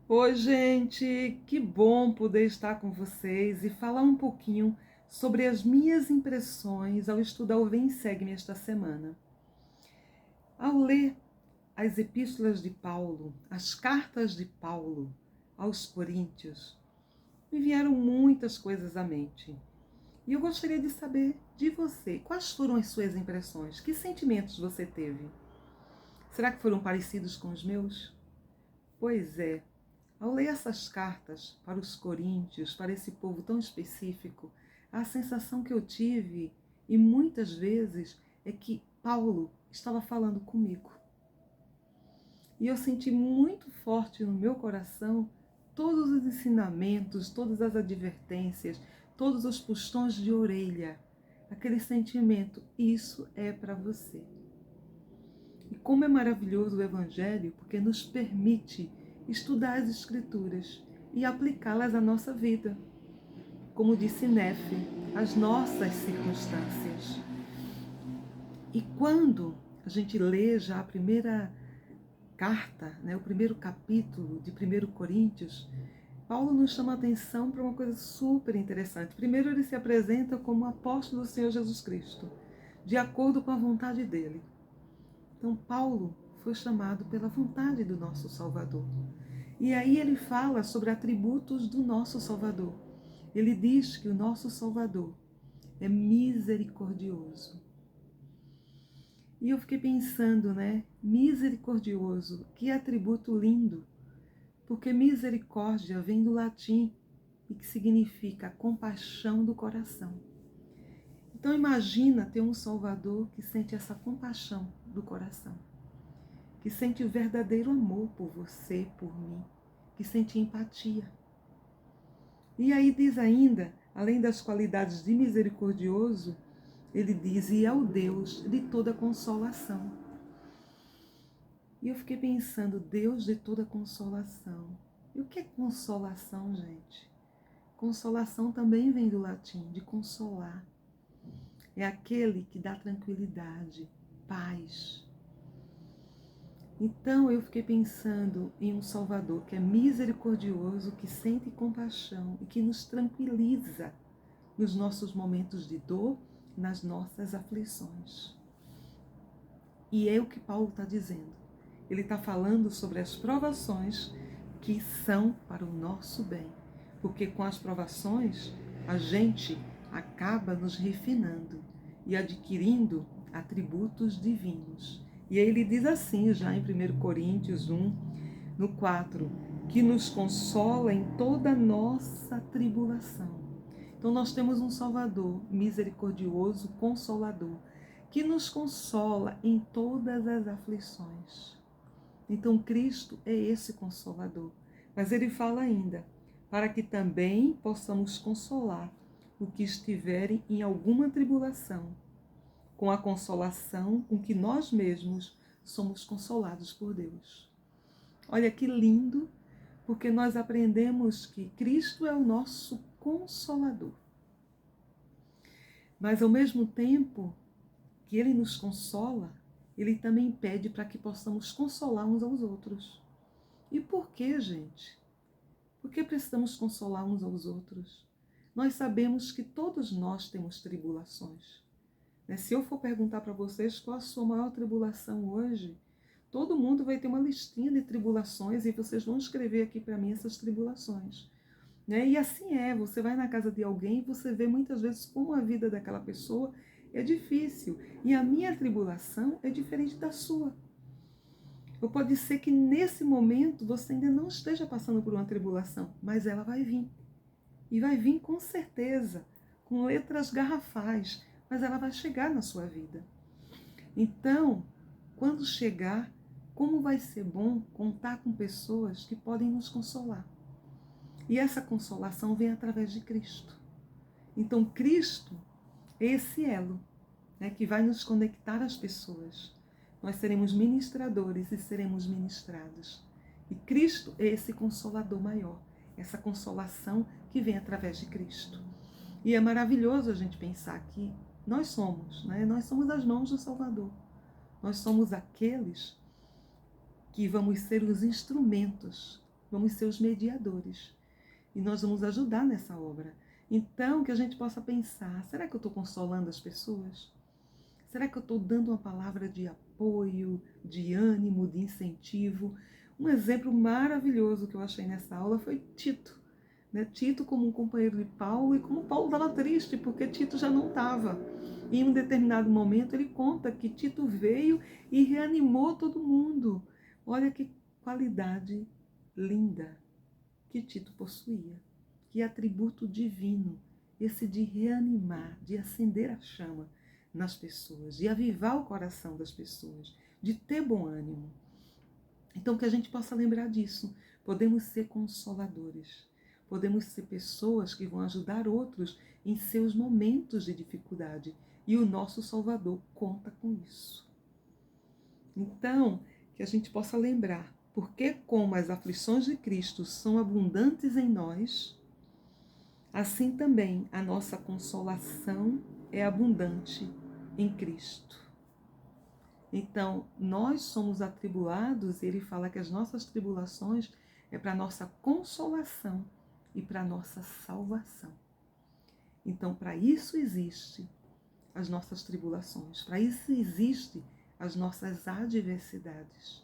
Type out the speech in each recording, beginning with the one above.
Oi, gente, que bom poder estar com vocês e falar um pouquinho sobre as minhas impressões ao estudar o Vem e Segue-me esta semana. Ao ler as epístolas de Paulo, as cartas de Paulo aos Coríntios, me vieram muitas coisas à mente. E eu gostaria de saber de você, quais foram as suas impressões? Que sentimentos você teve? Será que foram parecidos com os meus? Pois é. Ao ler essas cartas para os coríntios, para esse povo tão específico, a sensação que eu tive, e muitas vezes, é que Paulo estava falando comigo. E eu senti muito forte no meu coração todos os ensinamentos, todas as advertências, todos os puxões de orelha, aquele sentimento, isso é para você. E como é maravilhoso o Evangelho, porque nos permite estudar as Escrituras e aplicá-las à nossa vida. Como disse Nefe, às nossas circunstâncias. E quando a gente lê já a primeira carta, o primeiro capítulo de 1 Coríntios, Paulo nos chama a atenção para uma coisa super interessante. Primeiro, ele se apresenta como apóstolo do Senhor Jesus Cristo, de acordo com a vontade dele. Então, Paulo foi chamado pela vontade do nosso Salvador. E aí ele fala sobre atributos do nosso Salvador. Ele diz que o nosso Salvador é misericordioso. E eu fiquei pensando, misericordioso, que atributo lindo, porque misericórdia vem do latim e que significa compaixão do coração. Então imagina ter um Salvador que sente essa compaixão do coração, que sente o verdadeiro amor por você, por mim, que sente empatia. E aí diz ainda, além das qualidades de misericordioso, ele diz, e é o Deus de toda consolação. E eu fiquei pensando, Deus de toda consolação. E o que é consolação, gente? Consolação também vem do latim, de consolar. É aquele que dá tranquilidade, paz. Então eu fiquei pensando em um Salvador que é misericordioso, que sente compaixão e que nos tranquiliza nos nossos momentos de dor, nas nossas aflições. E é o que Paulo está dizendo. Ele está falando sobre as provações que são para o nosso bem. Porque com as provações, a gente acaba nos refinando e adquirindo atributos divinos. E aí ele diz assim, já em 1 Coríntios 1, no 4, que nos consola em toda a nossa tribulação. Então nós temos um Salvador misericordioso, consolador, que nos consola em todas as aflições. Então Cristo é esse consolador. Mas ele fala ainda, para que também possamos consolar o que estiverem em alguma tribulação, com a consolação com que nós mesmos somos consolados por Deus. Olha que lindo, porque nós aprendemos que Cristo é o nosso consolador. Mas ao mesmo tempo que ele nos consola, ele também pede para que possamos consolar uns aos outros. E por que, gente? Por que precisamos consolar uns aos outros? Nós sabemos que todos nós temos tribulações. Se eu for perguntar para vocês qual a sua maior tribulação hoje, todo mundo vai ter uma listinha de tribulações e vocês vão escrever aqui para mim essas tribulações. E assim você vai na casa de alguém e você vê muitas vezes como a vida daquela pessoa é difícil. E a minha tribulação é diferente da sua. Ou pode ser que nesse momento você ainda não esteja passando por uma tribulação, mas ela vai vir. E vai vir com certeza, com letras garrafais, mas ela vai chegar na sua vida. Então, quando chegar, como vai ser bom contar com pessoas que podem nos consolar. E essa consolação vem através de Cristo. Então, Cristo é esse elo, que vai nos conectar às pessoas. Nós seremos ministradores e seremos ministrados. E Cristo é esse consolador maior, essa consolação que vem através de Cristo. E é maravilhoso a gente pensar que nós somos as mãos do Salvador. Nós somos aqueles que vamos ser os instrumentos vamos ser os mediadores. E nós vamos ajudar nessa obra. Então, que a gente possa pensar, será que eu estou consolando as pessoas? Será que eu estou dando uma palavra de apoio, de ânimo, de incentivo? Um exemplo maravilhoso que eu achei nessa aula foi Tito. Né? Tito como um companheiro de Paulo, e como Paulo estava triste, porque Tito já não estava. E em um determinado momento ele conta que Tito veio e reanimou todo mundo. Olha que qualidade linda que Tito possuía. Que atributo divino, esse de reanimar, de acender a chama nas pessoas, de avivar o coração das pessoas, de ter bom ânimo. Então que a gente possa lembrar disso. Podemos ser consoladores. Podemos ser pessoas que vão ajudar outros em seus momentos de dificuldade. E o nosso Salvador conta com isso. Então, que a gente possa lembrar, porque como as aflições de Cristo são abundantes em nós, assim também a nossa consolação é abundante em Cristo. Então, nós somos atribulados, e ele fala que as nossas tribulações é para a nossa consolação e para a nossa salvação. Então, para isso existe as nossas tribulações, para isso existe as nossas adversidades.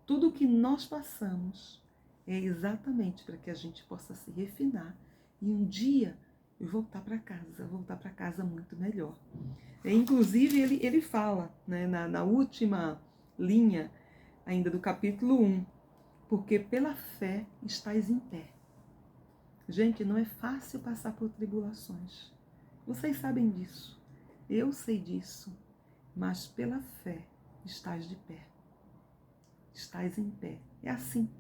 Tudo o que nós passamos é exatamente para que a gente possa se refinar e um dia voltar para casa muito melhor. Inclusive, ele fala, né, na última linha ainda do capítulo 1, porque pela fé estáis em pé. Gente, não é fácil passar por tribulações. Vocês sabem disso. Eu sei disso. Mas pela fé estáis de pé. Estáis em pé. É assim.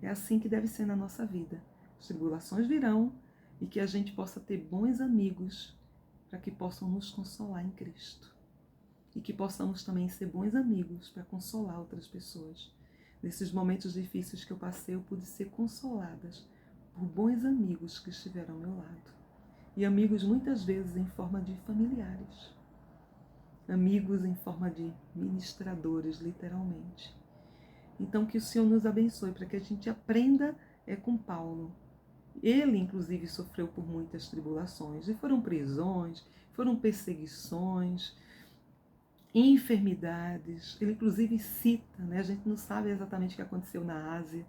É assim que deve ser na nossa vida. As tribulações virão e que a gente possa ter bons amigos para que possam nos consolar em Cristo. E que possamos também ser bons amigos para consolar outras pessoas. Nesses momentos difíceis que eu passei, eu pude ser consoladas por bons amigos que estiveram ao meu lado. E amigos muitas vezes em forma de familiares. Amigos em forma de ministradores, literalmente. Então que o Senhor nos abençoe para que a gente aprenda com Paulo. Ele, inclusive, sofreu por muitas tribulações. E foram prisões, foram perseguições, enfermidades. Ele, inclusive, cita, né? A gente não sabe exatamente o que aconteceu na Ásia,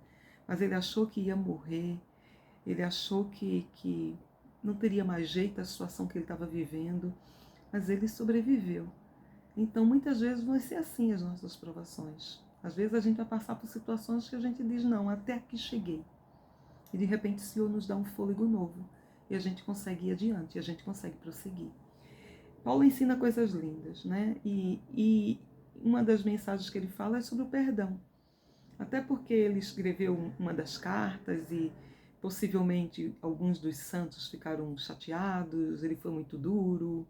mas ele achou que ia morrer. Ele achou que não teria mais jeito a situação que ele estava vivendo, mas ele sobreviveu. Então, muitas vezes vai ser assim as nossas provações. Às vezes a gente vai passar por situações que a gente diz, não, até aqui cheguei. E de repente o Senhor nos dá um fôlego novo. E a gente consegue ir adiante, e a gente consegue prosseguir. Paulo ensina coisas lindas, né? E uma das mensagens que ele fala é sobre o perdão. Até porque ele escreveu uma das cartas e possivelmente alguns dos santos ficaram chateados, ele foi muito duro.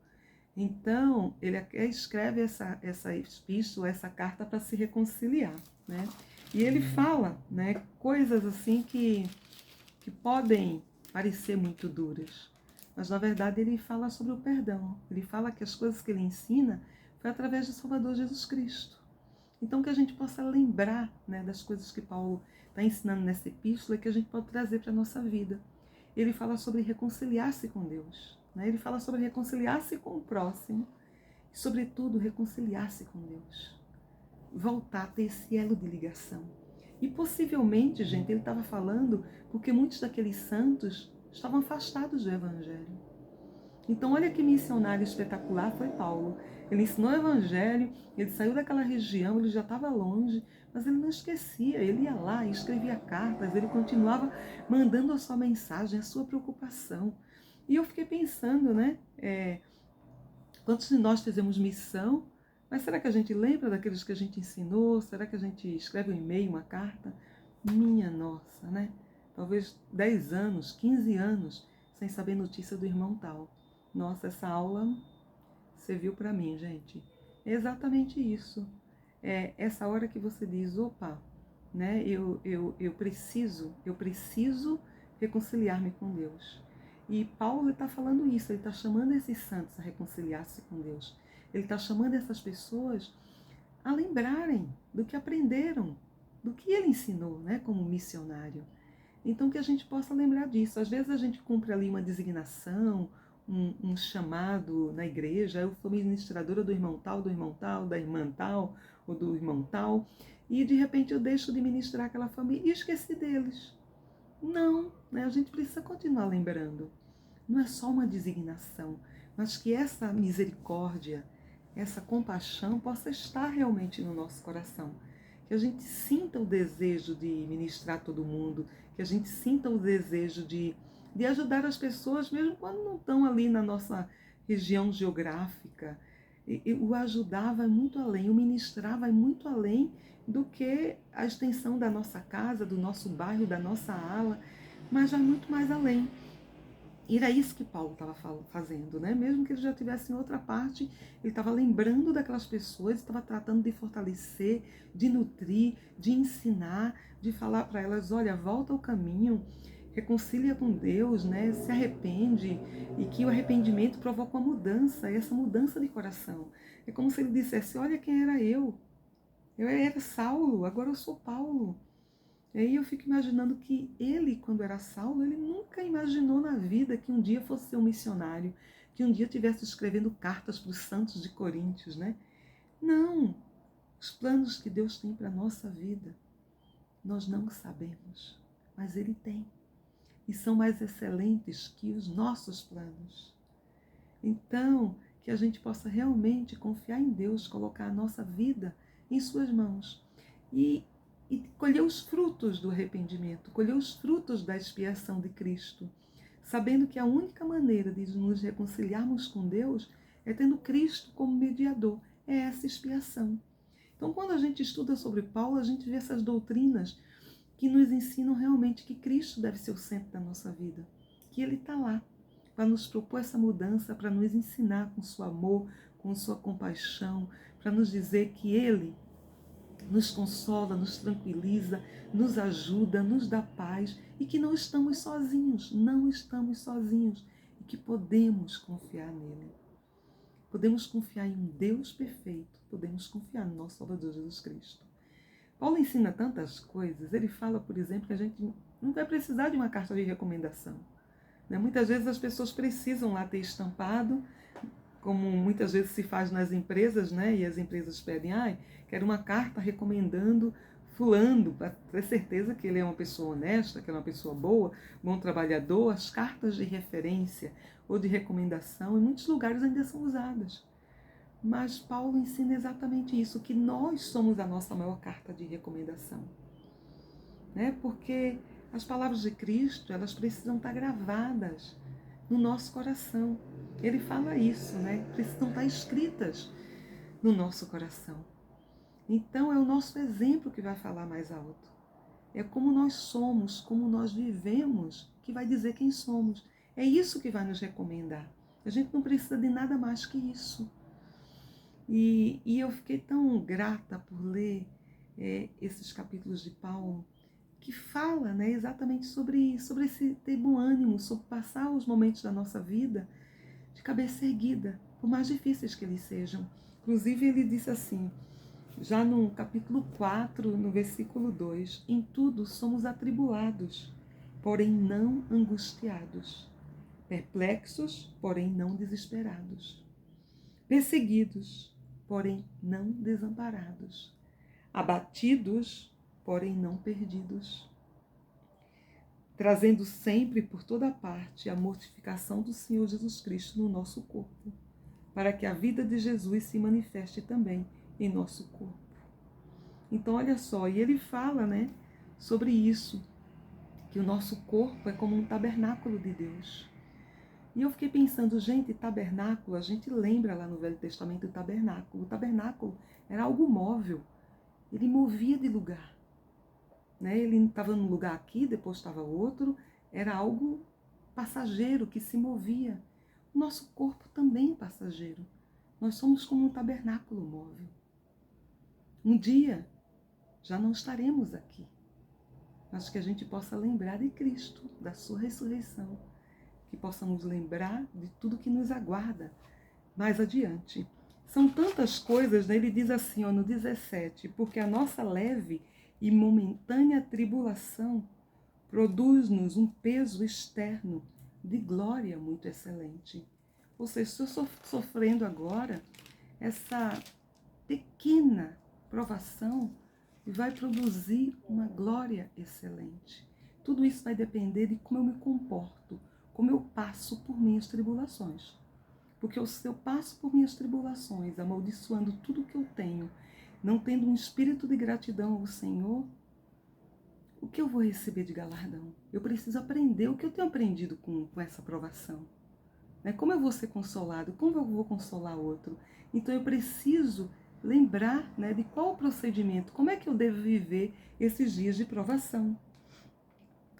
Então, ele escreve essa epístola, essa carta para se reconciliar, né? E ele fala, né, coisas assim que podem parecer muito duras, mas na verdade ele fala sobre o perdão. Ele fala que as coisas que ele ensina foi através do Salvador Jesus Cristo. Então, que a gente possa lembrar, né, das coisas que Paulo está ensinando nessa epístola, que a gente pode trazer para a nossa vida. Ele fala sobre reconciliar-se com Deus, né? Ele fala sobre reconciliar-se com o próximo e, sobretudo, reconciliar-se com Deus. Voltar a ter esse elo de ligação. E possivelmente, gente, ele estava falando porque muitos daqueles santos estavam afastados do Evangelho. Então, olha que missionário espetacular foi Paulo. Ele ensinou o Evangelho, ele saiu daquela região, ele já estava longe, mas ele não esquecia, ele ia lá e escrevia cartas, ele continuava mandando a sua mensagem, a sua preocupação. E eu fiquei pensando, né, quantos de nós fizemos missão, mas será que a gente lembra daqueles que a gente ensinou? Será que a gente escreve um e-mail, uma carta? Minha nossa, né? Talvez 10 anos, 15 anos, sem saber notícia do irmão tal. Nossa, essa aula serviu para mim, gente. É exatamente isso. É essa hora que você diz, opa, né? Eu preciso reconciliar-me com Deus. E Paulo está falando isso, ele está chamando esses santos a reconciliar-se com Deus. Ele está chamando essas pessoas a lembrarem do que aprenderam do que ele ensinou, né, como missionário. Então que a gente possa lembrar disso. Às vezes a gente cumpre ali uma designação, um chamado na igreja. Eu sou ministradora do irmão tal, da irmã tal, ou do irmão tal, e de repente eu deixo de ministrar aquela família e esqueci deles. Não, né? A gente precisa continuar lembrando. Não é só uma designação, mas que essa misericórdia, essa compaixão possa estar realmente no nosso coração. Que a gente sinta o desejo de ministrar todo mundo, que a gente sinta o desejo de ajudar as pessoas, mesmo quando não estão ali na nossa região geográfica. E o ajudar vai muito além, o ministrar vai muito além do que a extensão da nossa casa, do nosso bairro, da nossa ala, mas vai muito mais além. E era isso que Paulo estava fazendo, né? Mesmo que ele já estivesse em outra parte, ele estava lembrando daquelas pessoas, estava tratando de fortalecer, de nutrir, de ensinar, de falar para elas, olha, volta ao caminho, reconcilia com Deus, né? Se arrepende, e que o arrependimento provoca uma mudança, essa mudança de coração. É como se ele dissesse, olha quem era eu. Eu era Saulo, agora eu sou Paulo. E aí eu fico imaginando que ele, quando era Saulo, ele nunca imaginou na vida que um dia fosse ser um missionário, que um dia estivesse escrevendo cartas para os santos de Coríntios, né? Não! Os planos que Deus tem para a nossa vida, nós não sabemos, mas Ele tem. E são mais excelentes que os nossos planos. Então, que a gente possa realmente confiar em Deus, colocar a nossa vida em suas mãos. E colher os frutos do arrependimento, colher os frutos da expiação de Cristo, sabendo que a única maneira de nos reconciliarmos com Deus é tendo Cristo como mediador, é essa expiação. Então, quando a gente estuda sobre Paulo, a gente vê essas doutrinas que nos ensinam realmente que Cristo deve ser o centro da nossa vida, que Ele está lá para nos propor essa mudança, para nos ensinar com seu amor, com sua compaixão, para nos dizer que Ele nos consola, nos tranquiliza, nos ajuda, nos dá paz e que não estamos sozinhos, e que podemos confiar nele. Podemos confiar em um Deus perfeito, podemos confiar no nosso Salvador Jesus Cristo. Paulo ensina tantas coisas, ele fala, por exemplo, que a gente não vai precisar de uma carta de recomendação. Muitas vezes as pessoas precisam lá ter estampado, como muitas vezes se faz nas empresas, né? E as empresas pedem, quero uma carta recomendando fulano, para ter certeza que ele é uma pessoa honesta, que ele é uma pessoa boa, bom trabalhador. As cartas de referência ou de recomendação em muitos lugares ainda são usadas. Mas Paulo ensina exatamente isso, que nós somos a nossa maior carta de recomendação. Né? Porque as palavras de Cristo, elas precisam estar gravadas no nosso coração. Ele fala isso, né? Precisam estar escritas no nosso coração. Então é o nosso exemplo que vai falar mais alto. É como nós somos, como nós vivemos, que vai dizer quem somos. É isso que vai nos recomendar. A gente não precisa de nada mais que isso. E eu fiquei tão grata por ler esses capítulos de Paulo, que fala, né, exatamente sobre esse ter bom ânimo, sobre passar os momentos da nossa vida de cabeça erguida, por mais difíceis que eles sejam. Inclusive ele disse assim, já no capítulo 4, no versículo 2, em tudo somos atribulados, porém não angustiados, perplexos, porém não desesperados, perseguidos, porém não desamparados, abatidos, porém não perdidos, trazendo sempre por toda parte a mortificação do Senhor Jesus Cristo no nosso corpo, para que a vida de Jesus se manifeste também em nosso corpo. Então, olha só, e ele fala, né, sobre isso, que o nosso corpo é como um tabernáculo de Deus. E eu fiquei pensando, gente, tabernáculo, a gente lembra lá no Velho Testamento o tabernáculo. O tabernáculo era algo móvel, ele movia de lugar. Né? Ele estava num lugar aqui, depois estava outro, era algo passageiro que se movia. O nosso corpo também é passageiro. Nós somos como um tabernáculo móvel. Um dia já não estaremos aqui, mas que a gente possa lembrar de Cristo, da sua ressurreição, que possamos lembrar de tudo que nos aguarda mais adiante. São tantas coisas, né? Ele diz assim, no 17, porque a nossa leve e momentânea tribulação produz-nos um peso externo de glória muito excelente. Ou seja, estou sofrendo agora essa pequena provação e vai produzir uma glória excelente. Tudo isso vai depender de como eu me comporto, como eu passo por minhas tribulações. Porque se eu passo por minhas tribulações, amaldiçoando tudo que eu tenho, não tendo um espírito de gratidão ao Senhor, o que eu vou receber de galardão? Eu preciso aprender o que eu tenho aprendido com essa provação. Como eu vou ser consolado? Como eu vou consolar outro? Então eu preciso lembrar de qual o procedimento, como é que eu devo viver esses dias de provação.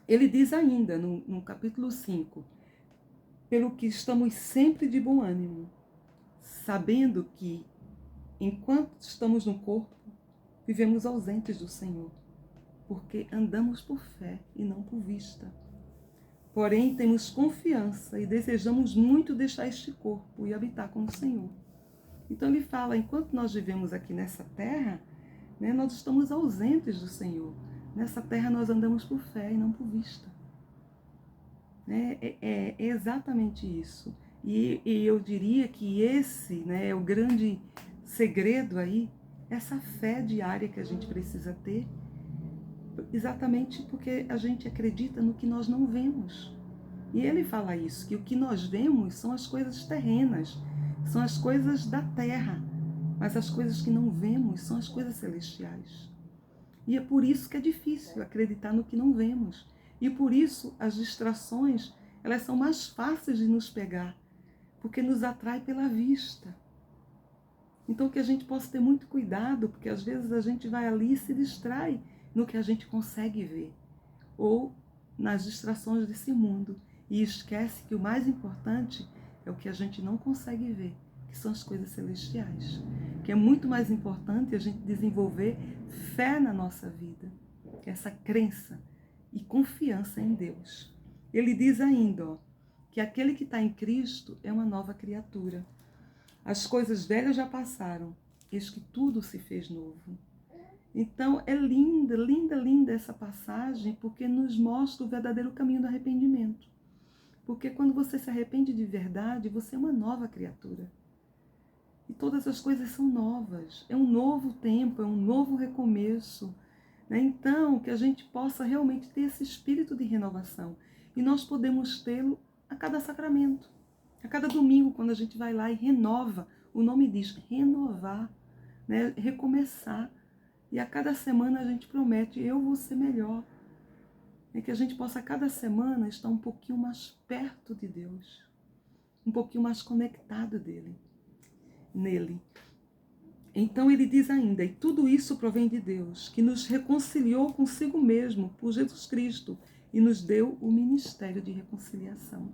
Ele diz ainda no capítulo 5, pelo que estamos sempre de bom ânimo, sabendo que, enquanto estamos no corpo, vivemos ausentes do Senhor, porque andamos por fé e não por vista. Porém, temos confiança e desejamos muito deixar este corpo e habitar com o Senhor. Então ele fala, enquanto nós vivemos aqui nessa terra, nós estamos ausentes do Senhor. Nessa terra nós andamos por fé e não por vista. É exatamente isso. E eu diria que esse é o grande segredo aí, essa fé diária que a gente precisa ter, exatamente porque a gente acredita no que nós não vemos. E ele fala isso, que o que nós vemos são as coisas terrenas, são as coisas da terra, mas as coisas que não vemos são as coisas celestiais. E é por isso que é difícil acreditar no que não vemos. E por isso as distrações, elas são mais fáceis de nos pegar, porque nos atrai pela vista. Então que a gente possa ter muito cuidado, porque às vezes a gente vai ali e se distrai no que a gente consegue ver, ou nas distrações desse mundo, e esquece que o mais importante é o que a gente não consegue ver, que são as coisas celestiais. Que é muito mais importante a gente desenvolver fé na nossa vida, essa crença e confiança em Deus. Ele diz ainda, que aquele que está em Cristo é uma nova criatura. As coisas velhas já passaram, eis que tudo se fez novo. Então é linda, linda, linda essa passagem, porque nos mostra o verdadeiro caminho do arrependimento. Porque quando você se arrepende de verdade, você é uma nova criatura. E todas as coisas são novas. É um novo tempo, é um novo recomeço. Então, que a gente possa realmente ter esse espírito de renovação. E nós podemos tê-lo a cada sacramento. A cada domingo, quando a gente vai lá e renova. O nome diz renovar, recomeçar. E a cada semana a gente promete, eu vou ser melhor. Que a gente possa a cada semana estar um pouquinho mais perto de Deus. Um pouquinho mais conectado nele. Então ele diz ainda, e tudo isso provém de Deus, que nos reconciliou consigo mesmo por Jesus Cristo e nos deu o ministério de reconciliação.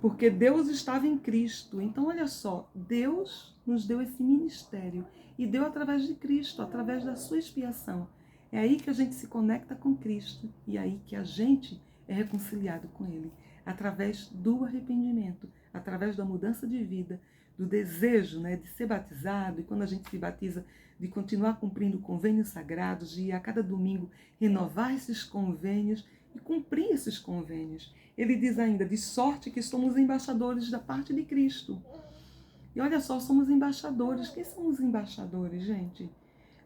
Porque Deus estava em Cristo. Então olha só, Deus nos deu esse ministério e deu através de Cristo, através da sua expiação. É aí que a gente se conecta com Cristo e é aí que a gente é reconciliado com Ele. Através do arrependimento, através da mudança de vida, do desejo de ser batizado, e quando a gente se batiza, de continuar cumprindo convênios sagrados, de a cada domingo renovar esses convênios e cumprir esses convênios. Ele diz ainda, de sorte que somos embaixadores da parte de Cristo. E olha só, somos embaixadores. Quem são os embaixadores, gente?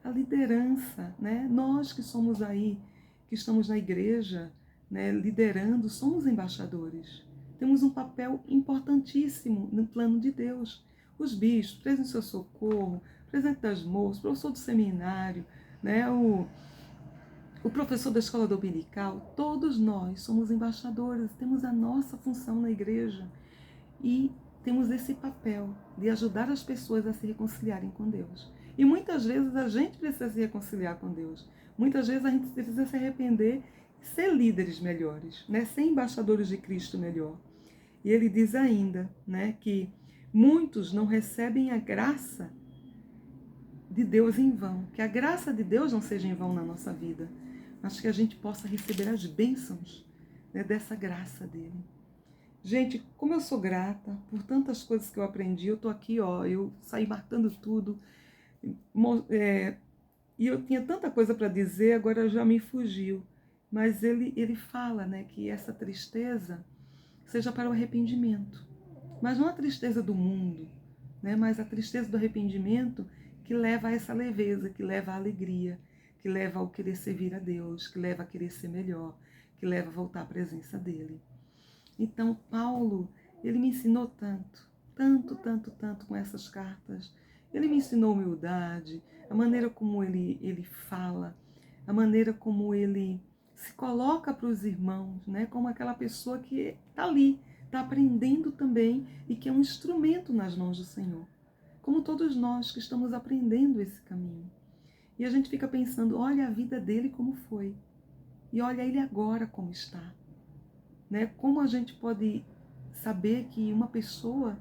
A liderança, Nós que somos aí, que estamos na igreja, liderando, somos embaixadores. Temos um papel importantíssimo no plano de Deus. Os bispos, presidente do seu socorro, presidente das moças, professor do seminário, o professor da escola dominical, todos nós somos embaixadores, temos a nossa função na igreja e temos esse papel de ajudar as pessoas a se reconciliarem com Deus. E muitas vezes a gente precisa se reconciliar com Deus. Muitas vezes a gente precisa se arrepender e ser líderes melhores, ser embaixadores de Cristo melhor. E ele diz ainda que muitos não recebem a graça de Deus em vão. Que a graça de Deus não seja em vão na nossa vida, mas que a gente possa receber as bênçãos dessa graça dele. Gente, como eu sou grata por tantas coisas que eu aprendi, eu tô aqui, eu saí marcando tudo, E eu tinha tanta coisa para dizer, agora já me fugiu. Mas ele fala, né, que essa tristeza seja para o arrependimento. Mas não a tristeza do mundo, né, mas a tristeza do arrependimento que leva a essa leveza, que leva à alegria, que leva ao querer servir a Deus, que leva a querer ser melhor, que leva a voltar à presença dele. Então, Paulo, ele me ensinou tanto, tanto, tanto, tanto com essas cartas. Ele me ensinou humildade, a maneira como ele fala, a maneira como ele se coloca para os irmãos, né? Como aquela pessoa que está ali, está aprendendo também e que é um instrumento nas mãos do Senhor. Como todos nós que estamos aprendendo esse caminho. E a gente fica pensando, olha a vida dele como foi. E olha ele agora como está. Né? Como a gente pode saber que uma pessoa,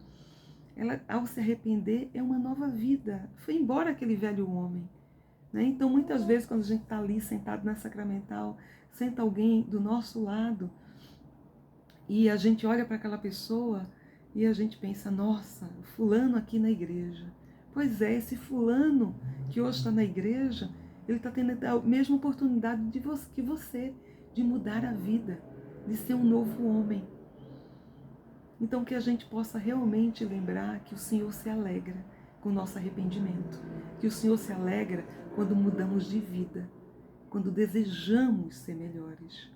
ela, ao se arrepender, é uma nova vida. Foi embora aquele velho homem. Né? Então, muitas vezes, quando a gente está ali sentado na sacramental, senta alguém do nosso lado e a gente olha para aquela pessoa e a gente pensa, nossa, fulano aqui na igreja. Pois é, esse fulano que hoje está na igreja, ele está tendo a mesma oportunidade que você, de mudar a vida, de ser um novo homem. Então que a gente possa realmente lembrar que o Senhor se alegra com o nosso arrependimento, que o Senhor se alegra quando mudamos de vida, quando desejamos ser melhores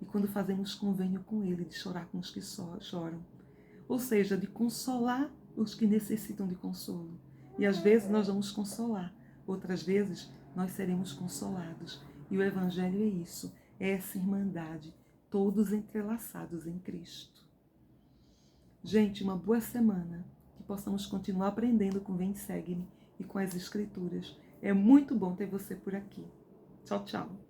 e quando fazemos convênio com Ele de chorar com os que choram, ou seja, de consolar os que necessitam de consolo. E às vezes nós vamos consolar, outras vezes nós seremos consolados. E o Evangelho é isso, é essa irmandade, todos entrelaçados em Cristo. Gente, uma boa semana, que possamos continuar aprendendo com Vem Segue-me e com as Escrituras. É muito bom ter você por aqui. Tchau, tchau.